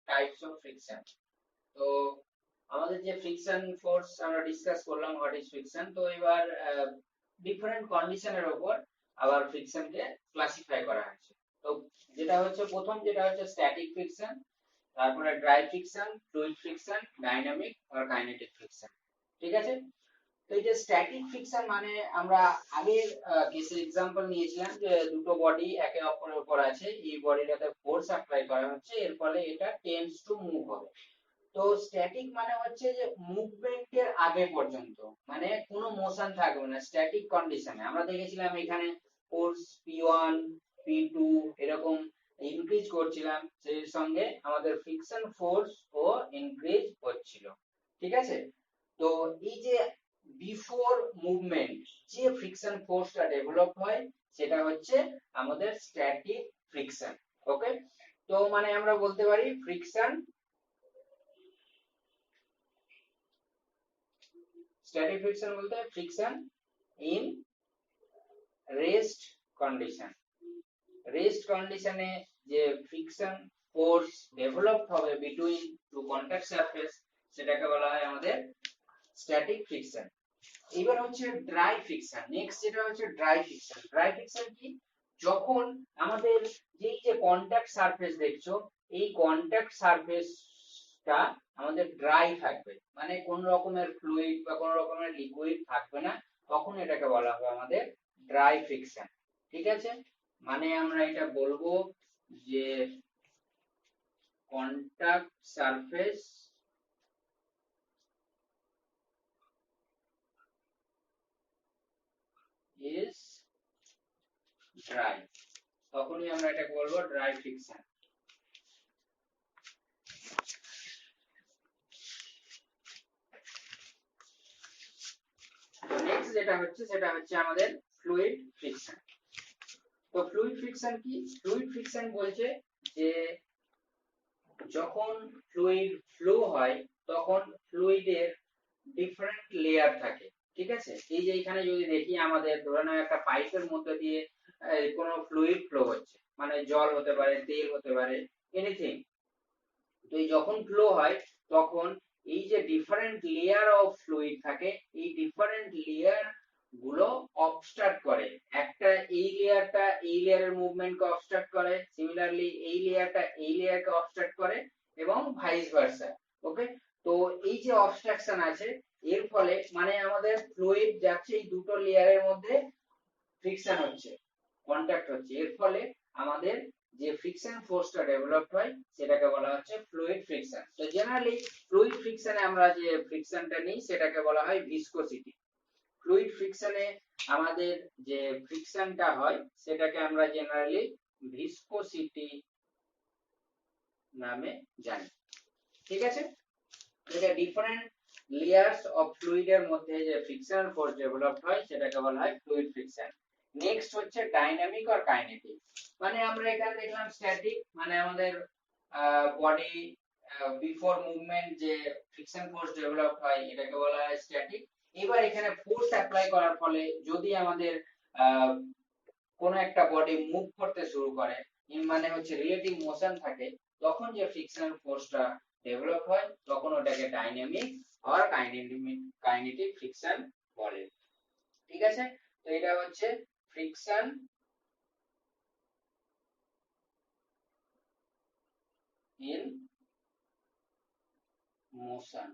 Types of friction. তো আমাদের যে ফ্রিকশন ফোর্স আমরা ডিসকাস করলাম হোয়াট ইজ ফ্রিকশন। তো এবার ডিফারেন্ট কন্ডিশনের উপর আবার ফ্রিকশনকে ক্লাসিফাই করা হয়েছে। তো যেটা হচ্ছে প্রথম যেটা হচ্ছে স্ট্যাটিক ফ্রিকশন, তারপরে dry friction, fluid friction, dynamic আর কাইনেটিক ফ্রিকশন। ঠিক আছে। তো এই যে স্ট্যাটিক ফ্রিকশন মানে আমরা আগের কেসের एग्जांपल নিয়েছিলাম যে দুটো বডি একে অপরের উপর আছে, এই বডিটাতে ফোর্স অ্যাপ্লাই করা হচ্ছে, এর ফলে এটা টেন্ডস টু মুভ হবে। তো স্ট্যাটিক মানে হচ্ছে যে মুভমেন্টের আগে পর্যন্ত মানে কোনো মোশন থাকবে না স্ট্যাটিক কন্ডিশনে। আমরা দেখেছিলাম এখানে ফোর্স P1 P2 এরকম ইনক্রিজ করছিলাম, সেই সঙ্গে আমাদের ফ্রিকশন ফোর্স ও ইনক্রিজ হচ্ছিল। ঠিক আছে। তো এই যে বিফোর মুভমেন্ট যে ফ্রিকশন ফোর্সটা ডেভেলপ হয় সেটা হচ্ছে আমাদের স্ট্যাটিক ফ্রিকশন। ওকে। তো মানে আমরা বলতে পারি ফ্রিকশন, স্ট্যাটিক ফ্রিকশন বলতে friction in rest condition. Rest কন্ডিশনে যে ফ্রিকশন ফোর্স ডেভেলপ হবে বিটুইন টু কন্টাক্ট সারফেস সেটাকে বলা হয় আমাদের স্ট্যাটিক ফ্রিকশন। এবার হচ্ছে ড্রাই ফ্রিকশন। নেক্সট যেটা হচ্ছে ড্রাই ফ্রিকশন। ড্রাই ফ্রিকশন কি? যখন আমাদের যেই যে কন্টাক্ট সারফেস দেখছো এই কন্টাক্ট সারফেসটা আমাদের ড্রাই থাকবে, মানে কোন রকমের ফ্লুইড বা কোন রকমের লিকুইড থাকবে না, তখন এটাকে বলা হবে আমাদের ড্রাই ফ্রিকশন। ঠিক আছে। মানে আমরা এটা বলবো যে কন্টাক্ট সারফেস ইজ ড্রাই, তখনই আমরা এটাকে বলবো ড্রাই ফ্রিকশন। নেক্সট যেটা হচ্ছে সেটা হচ্ছে আমাদের ফ্লুইড ফ্রিকশন। তো ফ্লুইড ফ্রিকশন কি? ফ্লুইড ফ্রিকশন বলছে যে যখন ফ্লুইড ফ্লো হয় তখন ফ্লুইডের ডিফারেন্ট লেয়ার থাকে। ঠিক আছে। এই যে এখানে যদি দেখি আমাদের ধরে নাও একটা পাইপের মধ্যে দিয়ে কোনো ফ্লুইড ফ্লো হচ্ছে, মানে জল হতে পারে, তেল হতে পারে, এনিথিং। তো এই যখন ফ্লো হয় তখন এই যে ডিফারেন্ট লেয়ার অফ ফ্লুইড থাকে এই ডিফারেন্ট লেয়ার গুলো অবস্ট্রাক্ট করে। একটা এই লেয়ারটা এই লেয়ারের মুভমেন্টকে অবস্ট্রাক্ট করে, সিমিলারলি এই লেয়ারটা এই লেয়ারকে অবস্ট্রাক্ট করে এবং ভাইস ভার্সা। ওকে। তো এই যে অবস্ট্রাকশন আছে এর ফলে মানে আমাদের ফ্লুইড যাচ্ছে এই দুটো লেয়ারের মধ্যে, ফ্রিকশন হচ্ছে, কন্টাক্ট হচ্ছে, এর ফলে আমাদের যে ফ্রিকশন ফোর্সটা ডেভেলপ হয় সেটাকে বলা হচ্ছে ফ্লুইড ফ্রিকশন। তো জেনারেলি ফ্লুইড ফ্রিকশনে আমরা যে ফ্রিকশনটা নিই সেটাকে বলা হয় ভিসকোসিটি। ফ্লুইড ফ্রিকশনে আমাদের যে ফ্রিকশনটা হয় সেটাকে আমরা জেনারেলি ভিসকোসিটি নামে জানি। ঠিক আছে। এটা ডিফারেন্ট লেয়ার্স অফ ফ্লুইডের মধ্যে যে ফ্রিকশনাল ফোর্স ডেভেলপ হয় সেটাকে বলা হয় ফ্লুইড ফ্রিকশন। নেক্সট হচ্ছে ডাইনামিক আর কাইনেটিক। মানে আমরা এখানে দেখলাম স্ট্যাটিক মানে আমাদের বডি বিফোর মুভমেন্ট যে ফ্রিকশন ফোর্স ডেভেলপ হয় এটাকে বলা হয় স্ট্যাটিক। এবার এখানে ফোর্স অ্যাপ্লাই করার ফলে যদি আমাদের কোন একটা বডি মুভ করতে শুরু করে মানে হচ্ছে রিলেটিভ মোশন থাকে, তখন যে ফ্রিকশনাল ফোর্সটা ডেভেলপ হয় তখন ওটাকে ডাইনামিক আর কাইনেটিক ফ্রিকশন বলে। ঠিক আছে। তো এটা হচ্ছে friction in motion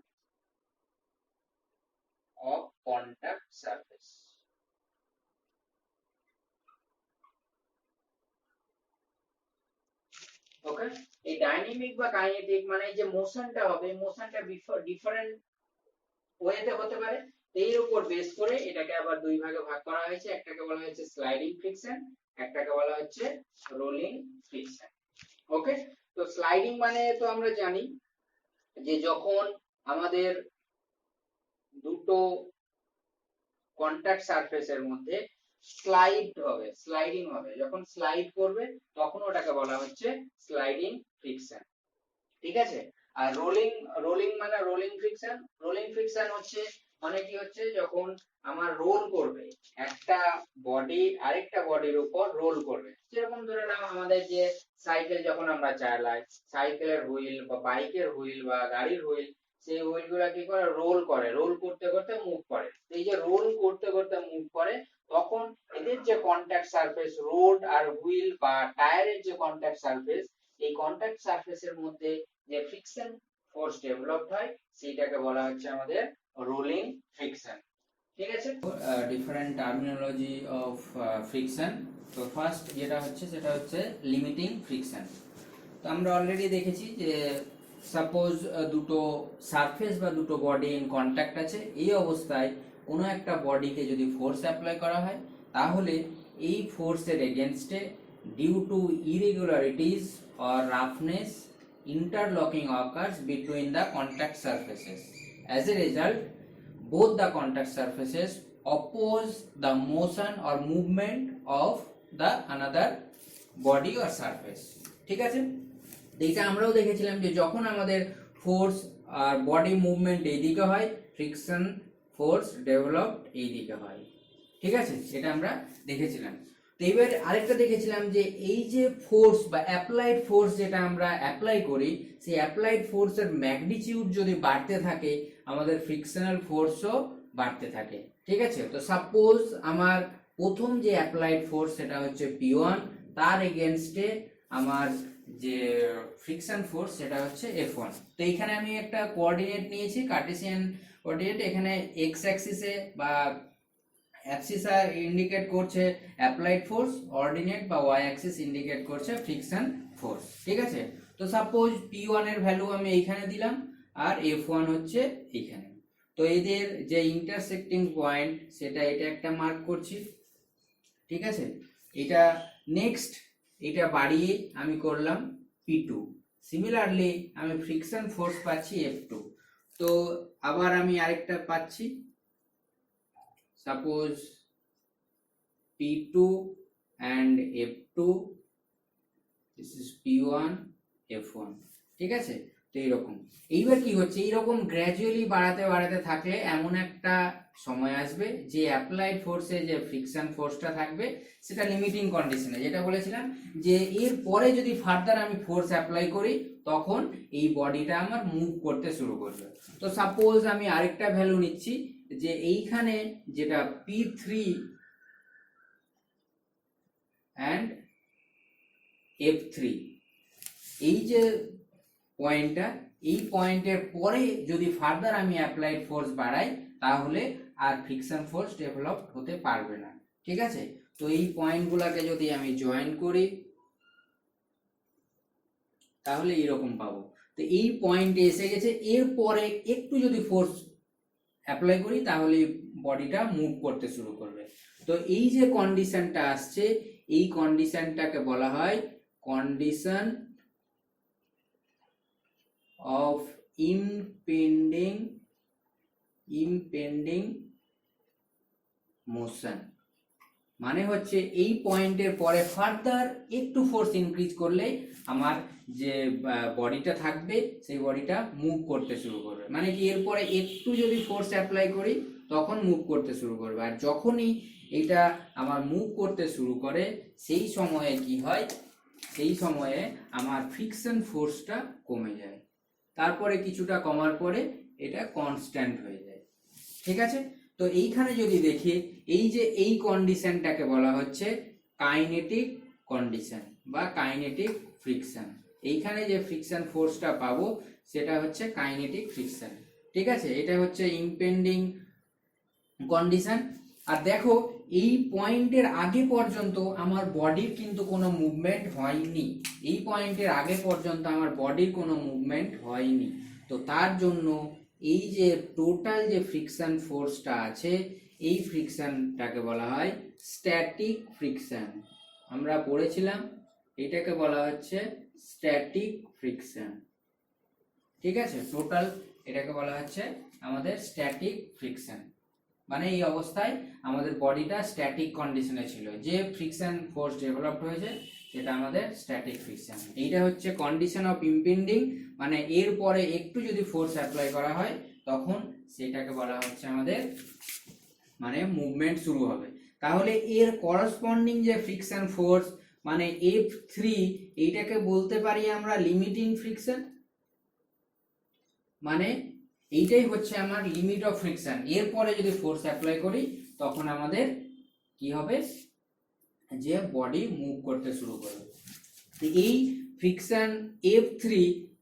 of contact surface. Okay. এই ডাইনামিক বা কাইনেটিক মানে যে মোশনটা হবে মোশনটা ডিফারেন্ট ওয়েতে হতে পারে, এর উপর বেস করে এটাকে আবার দুই ভাগে ভাগ করা হয়েছে। একটাকে বলা হচ্ছে স্লাইডিং ফ্রিকশন, একটাকে বলা হচ্ছে রোলিং ফ্রিকশন। ওকে। তো স্লাইডিং মানে তো আমরা জানি যে যখন আমাদের দুটো কন্টাক্ট সারফেসের মধ্যে স্লাইডিং হবে, যখন স্লাইড করবে তখন ওটাকে বলা হচ্ছে স্লাইডিং ফ্রিকশন। ঠিক আছে। আর রোলিং রোলিং মানে রোলিং ফ্রিকশন। রোলিং ফ্রিকশন হচ্ছে মানে কি হচ্ছে, যখন আমার রোল করবে, একটা বডি আরেকটা বডির উপর রোল করবে, যেরকম ধরে নাও আমাদের যে সাইকেল যখন আমরা চালাই, সাইকেলের হুইল বা বাইকের হুইল বা গাড়ির হুইল, সেই হুইল গুলা কি করে, রোল করে, রোল করতে করতে মুভ করে। এই যে রোল করতে করতে মুভ করে, তখন এদের যে কন্টাক্ট সারফেস, রোড আর হুইল বা টায়ারের যে কন্টাক্ট সারফেস, এই কন্টাক্ট সারফেসের মধ্যে যে ফ্রিকশন ফোর্স ডেভেলপ হয়, সেটাকে বলা হচ্ছে আমাদের রোলিং ফ্রিকশন। ঠিক আছে, ডিফারেন্ট টার্মিনোলজি অফ ফ্রিকশন। তো ফার্স্ট যেটা হচ্ছে সেটা হচ্ছে লিমিটিং ফ্রিকশন। তো আমরা অলরেডি দেখেছি যে সাপোজ দুটো সারফেস বা দুটো বডি ইন কন্ট্যাক্ট আছে, এই অবস্থায় কোনো একটা বডিকে যদি ফোর্স অ্যাপ্লাই করা হয়, তাহলে এই ফোর্সের এগেনস্টে due to irregularities or roughness interlocking occurs between the contact surfaces. As a result, both the contact surfaces oppose the motion or movement of the another body or surface. ঠিক আছে, এইটা আমরাও দেখেছিলাম যে যখন আমাদের ফোর্স আর বডি মুভমেন্ট এইদিকে হয়, ফ্রিকশন ফোর্স ডেভেলপড এইদিকে হয়। ঠিক আছে, এটা আমরা দেখেছিলাম। তো এবার আরেকটা দেখেছিলাম যে এই যে ফোর্স বা অ্যাপ্লাইড ফোর্স যেটা আমরা অ্যাপ্লাই করি, সেই অ্যাপ্লাইড ফোর্সের ম্যাগনিটিউড যদি বাড়তে থাকে, আমাদের ফ্রিকশনাল ফোর্সও বাড়তে থাকে। ঠিক আছে, তো সাপোজ আমার প্রথম যে অ্যাপ্লাইড ফোর্স সেটা হচ্ছে P1, তার এগেনস্টে আমার যে ফ্রিকশন ফোর্স সেটা হচ্ছে F1। তো এখানে আমি একটা কোঅর্ডিনেট নিয়েছি, কার্টেসিয়ান কোঅর্ডিনেট। এখানে এক্স অ্যাক্সিসে বা অ্যাক্সিস ইন্ডিকেট করছে অ্যাপ্লাইড ফোর্স, অর্ডিনেট বা ওয়াই অ্যাক্সিস ইন্ডিকেট করছে ফ্রিকশন ফোর্স। ঠিক আছে, তো সাপোজ P1 এর ভ্যালু আমি এইখানে দিলাম আর F1 হচ্ছে এইখানে। তো এদের যে ইন্টারসেক্টিং পয়েন্ট সেটা এটা একটা মার্ক করছি। ঠিক আছে, এটা নেক্সট, এটা বাড়িয়ে আমি করলাম P2। সিমিলারলি আমি ফ্রিকশন ফোর্স পাচ্ছি F2। তো আবার আমি আরেকটা পাচ্ছি, suppose P2 and F2, this is P1 F1। ঠিক আছে, তো এইরকম, এইবার কি হচ্ছে, এইরকম গ্র্যাজুয়ালি বাড়াতে বাড়াতে থাকলে এমন একটা সময় আসবে যে অ্যাপ্লাইড ফোর্সে যে ফ্রিকশন ফোর্সটা থাকবে সেটা লিমিটিং কন্ডিশনে, যেটা বলেছিলাম যে এর পরে যদি ফার্দার আমি ফোর্স অ্যাপ্লাই করি, তখন এই বডিটা আমার মুভ করতে শুরু করবে। তো সাপোজ আমি আরেকটা ভ্যালু নিচ্ছি, যে এইখানে যেটা P3 and F3, এই যে পয়েন্টটা, এই পয়েন্টের পরে যদি ফার্দার আমি অ্যাপ্লাইড ফোর্স বাড়াই, তাহলে আর ফ্রিকশন ফোর্স ডেভেলপ হতে পারবে না। ঠিক আছে, তো এই পয়েন্টগুলোকে যদি আমি জয়েন করি, তাহলে এইরকম পাবো। তো এই পয়েন্টে এসে গেছে, এরপরে একটু যদি ফোর্স অ্যাপ্লাই করি, তাহলে বডিটা মুভ করতে শুরু করবে। তো এই যে কন্ডিশনটা আসছে, এই কন্ডিশনটাকে বলা হয় কন্ডিশন অফ ইমপেন্ডিং মোশন। মানে হচ্ছে এই পয়েন্টের পরে ফার্দার একটু ফোর্স ইনক্রিজ করলে আমার যে বডিটা থাকবে সেই বডিটা মুভ করতে শুরু করবে। মানে কি, এরপরে একটু যদি ফোর্স অ্যাপ্লাই করি তখন মুভ করতে শুরু করবে, আর যখনই এটা আমার মুভ করতে শুরু করে সেই সময়ে কি হয়, সেই সময়ে আমার ফ্রিকশন ফোর্সটা কমে যায়, তারপরে কিছুটা কমার পরে এটা কনস্ট্যান্ট হয়ে যায়। ঠিক আছে, তো এইখানে যদি দেখি, এই যে এই কন্ডিশনটাকে বলা হচ্ছে কাইনেটিক কন্ডিশন বা কাইনেটিক ফ্রিকশন। এইখানে যে ফ্রিকশন ফোর্সটা পাবো সেটা হচ্ছে কাইনেটিক ফ্রিকশন। ঠিক আছে, এটা হচ্ছে ইমপেন্ডিং কন্ডিশন। আর দেখো, এই পয়েন্টের আগে পর্যন্ত আমার বডির কিন্তু কোনো মুভমেন্ট হয়নি, এই পয়েন্টের আগে পর্যন্ত আমার বডির কোনো মুভমেন্ট হয়নি। তো তার জন্য এই যে টোটাল যে ফ্রিকশন ফোর্সটা আছে, এই ফ্রিকশনটাকে বলা হয় স্ট্যাটিক ফ্রিকশন। আমরা পড়েছিলাম, এটাকে বলা হচ্ছে স্ট্যাটিক ফ্রিকশন। ঠিক আছে, টোটাল এটাকে বলা হচ্ছে আমাদের স্ট্যাটিক ফ্রিকশন। মানে এই অবস্থায় আমাদের বডিটা স্ট্যাটিক কন্ডিশনে ছিল, যে ফ্রিকশন ফোর্স ডেভেলপ হয়েছে সেটা আমাদের স্ট্যাটিক ফ্রিকশন। এইটা হচ্ছে কন্ডিশন অফ ইমপেন্ডিং, মানে এর পরে একটু যদি ফোর্স অ্যাপ্লাই করা হয় তখন সেটাকে বলা হচ্ছে আমাদের মানে মুভমেন্ট শুরু হবে। তাহলে এর করসপন্ডিং যে ফ্রিকশন ফোর্স মানে F3 এইটাকে বলতে পারি আমরা লিমিটিং ফ্রিকশন, মানে এইটাই হচ্ছে আমার লিমিট অফ ফ্রিকশন। এরপরে যদি ফোর্স অ্যাপ্লাই করি তখন আমাদের কি হবে, যে বডি মুভ করতে শুরু করবে। তো এই ফ্রিকশন F3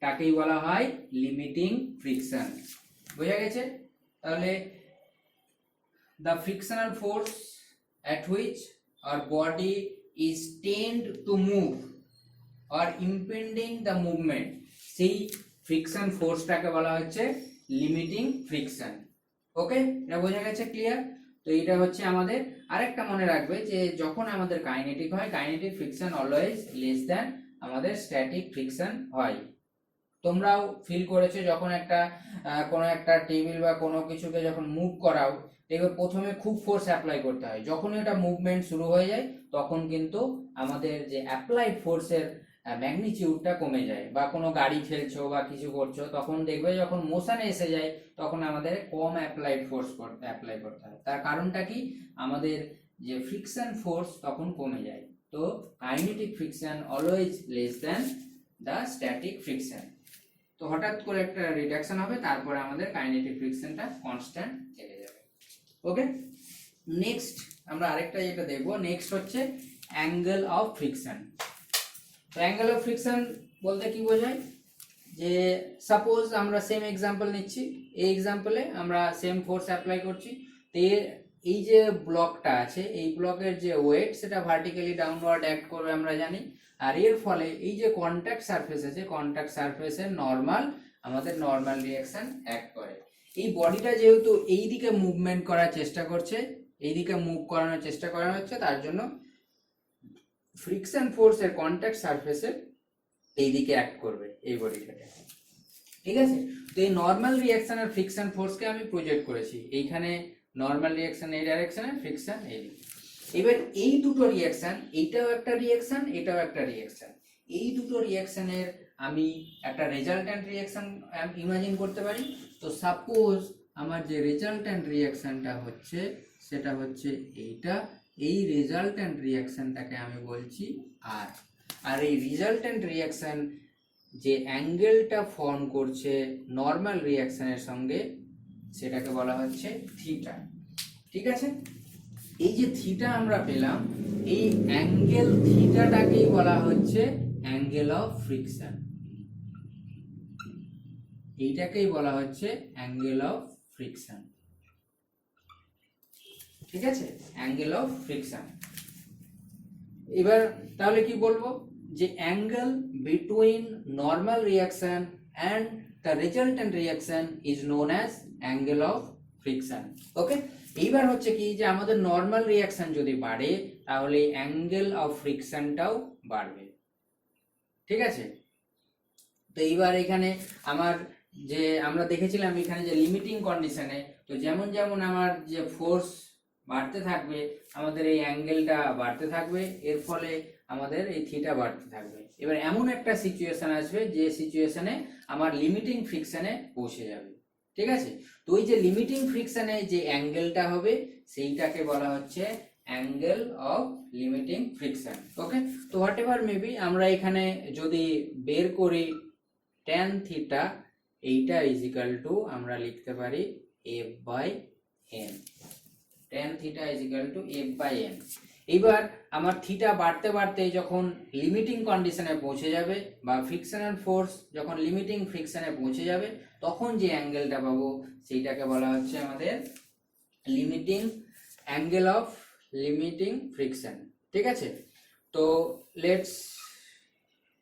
তাকেই বলা হয় লিমিটিং ফ্রিকশন। বোঝা গেছে? তাহলে the frictional force at which our body is tend to move or impeding the movement, সেই ফ্রিকশন ফোর্সটাকে বলা হচ্ছে লিমিটিং ফ্রিকশন। ওকে, এটা বোঝা গেছে? ক্লিয়ার? তো এটা হচ্ছে আমাদের আরেকটা মনে রাখবে যে যখন আমাদের কাইনেটিক হয়, kinetic friction always less than আমাদের স্ট্যাটিক ফ্রিকশন হয়। তোমরাও ফিল করেছো যখন একটা কোনো একটা টেবিল বা কোনো কিছুকে যখন মুভ করাও, দেখবে প্রথমে খুব ফোর্স অ্যাপ্লাই করতে হয়, যখনই এটা মুভমেন্ট শুরু হয়ে যায় তখন কিন্তু আমাদের যে অ্যাপ্লাইড ফোর্সের ম্যাগনিটিউডটা কমে যায়। বা কোনো গাড়ি ঠেলছো বা কিছু করছো তখন দেখবে যখন মোশনে এসে যায় তখন আমাদের কম অ্যাপ্লাইড ফোর্স অ্যাপ্লাই করতে হয়। তার কারণটা কি, আমাদের যে ফ্রিকশন ফোর্স তখন কমে যায়। তো kinetic friction always less than the static friction. তো হঠাৎ করে একটা রিডাকশন হবে, তারপরে আমাদের কাইনেটিক ফ্রিকশনটা কনস্ট্যান্ট থেকে যাবে। ওকে, নেক্সট আমরা আরেকটা যেটা দেখবো, নেক্সট হচ্ছে অ্যাঙ্গেল অফ ফ্রিকশন। তো অ্যাঙ্গেল অফ ফ্রিকশন বলতে কি বোঝায়, যে সাপোজ আমরা সেম এক্সাম্পল নিচ্ছি, এই এক্সাম্পলে আমরা সেম ফোর্স অ্যাপ্লাই করছি। তো এই যে ব্লকটা আছে, এই ব্লকের যে ওয়েট সেটা ভার্টিক্যালি ডাউনওয়ার্ড অ্যাক্ট করবে আমরা জানি। আর এর ফলে এই যে কন্ট্যাক্ট সারফেস আছে, কন্ট্যাক্ট সারফেসের আমাদের নর্মাল রিঅ্যাকশন অ্যাক্ট করে। এই বডিটা যেহেতু এই দিকে মুভমেন্ট করার চেষ্টা করছে, এই দিকে মুভ করানোর চেষ্টা করা হচ্ছে, তার জন্য ফ্রিকশন ফোর্সের কন্ট্যাক্ট সারফেসের এই দিকে অ্যাক্ট করবে এই বডিটাকে। ঠিক আছে? তো এই নর্মাল রিঅ্যাকশন আর ফ্রিকশন ফোর্সকে আমি প্রজেক্ট করেছি এইখানে, নর্মাল রিঅ্যাকশন এই ডাইরেকশনে, ফ্রিকশন এই দিকে। এবার এই দুটো রিঅ্যাকশন, এইটাও একটা রিঅ্যাকশন, এটাও একটা রিঅ্যাকশন, এই দুটো রিঅ্যাকশনের আমি একটা রেজাল্ট্যান্ট রিঅ্যাকশন ইমাজিন করতে পারি। তো সাপোজ আমার যে রেজাল্ট্যান্ট রিঅ্যাকশনটা হচ্ছে সেটা হচ্ছে এইটা, এই রেজাল্ট্যান্ট রিঅ্যাকশনটাকে আমি বলছি আর। আর এই রেজাল্ট্যান্ট রিঅ্যাকশন যে অ্যাঙ্গেলটা ফর্ম করছে নর্মাল রিঅ্যাকশনের সঙ্গে সেটাকে বলা হচ্ছে থিটা। ঠিক আছে? এই যে থিটা আমরা পেলাম, এই অ্যাঙ্গেল থিটাটাকেই বলা হচ্ছে অ্যাঙ্গেল অফ ফ্রিকশন। এইটাকেই বলা হচ্ছে অ্যাঙ্গেল অফ ফ্রিকশন। ঠিক আছে? Angle of friction. এবার তাহলে কি বলবো, যে angle between normal reaction and the resultant reaction is known as angle of friction. Okay, এইবার হচ্ছে কি, যে আমাদের নর্মাল রিঅ্যাকশন যদি বাড়ে তাহলে অ্যাঙ্গেল অফ ফ্রিকশনটাও বাড়বে। ঠিক আছে? তো এইবার এখানে আমার যে আমরা দেখেছিলাম এখানে যে লিমিটিং কন্ডিশনে, তো যেমন যেমন আমার যে ফোর্স বাড়তে থাকবে আমাদের এই অ্যাঙ্গেলটা বাড়তে থাকবে, এর ফলে আমাদের এই থিটা বাড়তে থাকবে। এবার এমন একটা সিচুয়েশন আসবে যে সিচুয়েশনে আমার লিমিটিং ফ্রিকশনে পৌঁছে যাবে। ঠিক আছে? তো ওই যে লিমিটিং ফ্রিকশনে যে অ্যাঙ্গেলটা হবে সেইটাকে বলা হচ্ছে অ্যাঙ্গেল অফ লিমিটিং ফ্রিকশন। ওকে, তো হোয়াট এভার মেবি আমরা এখানে যদি বের করি tan থিটা, এইটা ইজ ইকুয়াল টু আমরা লিখতে পারি f/n। tan theta is equal to f/n। এবার আমার থিটা বাড়তে বাড়তে যখন লিমিটিং কন্ডিশনে পৌঁছে যাবে বা ফ্রিকশনাল ফোর্স যখন লিমিটিং ফ্রিকশনে পৌঁছে যাবে তখন যে অ্যাঙ্গেলটা পাবো সেইটাকে বলা হচ্ছে আমাদের limiting angle of limiting friction. ঠিক আছে? তো let's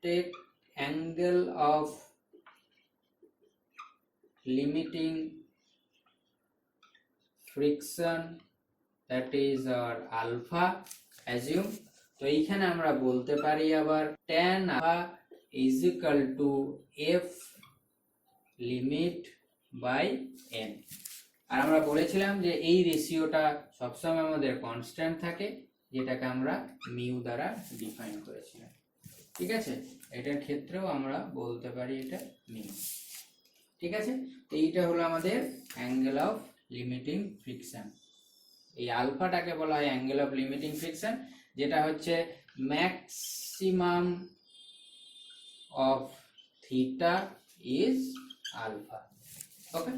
take angle of limiting friction, that is our alpha, assume। তো এইখানে আমরা বলতে পারি আবার tan alpha is equal to f limit by n। আর আমরা বলেছিলাম যে এই রেশিওটা সবসময় আমাদের কনস্ট্যান্ট থাকে, যেটাকে আমরা মিউ দ্বারা ডিফাইন করেছিলাম। ঠিক আছে? এটার ক্ষেত্রেও আমরা বলতে পারি এটা মিউ। ঠিক আছে, তো এইটা হলো আমাদের অ্যাঙ্গেল অফ লিমিটিং ফ্রিকশন। এই আলফাটাকে বলা হয় অ্যাঙ্গেল অফ লিমিটিং ফ্রিকশন, যেটা হচ্ছে maximum of theta is alpha. Okay.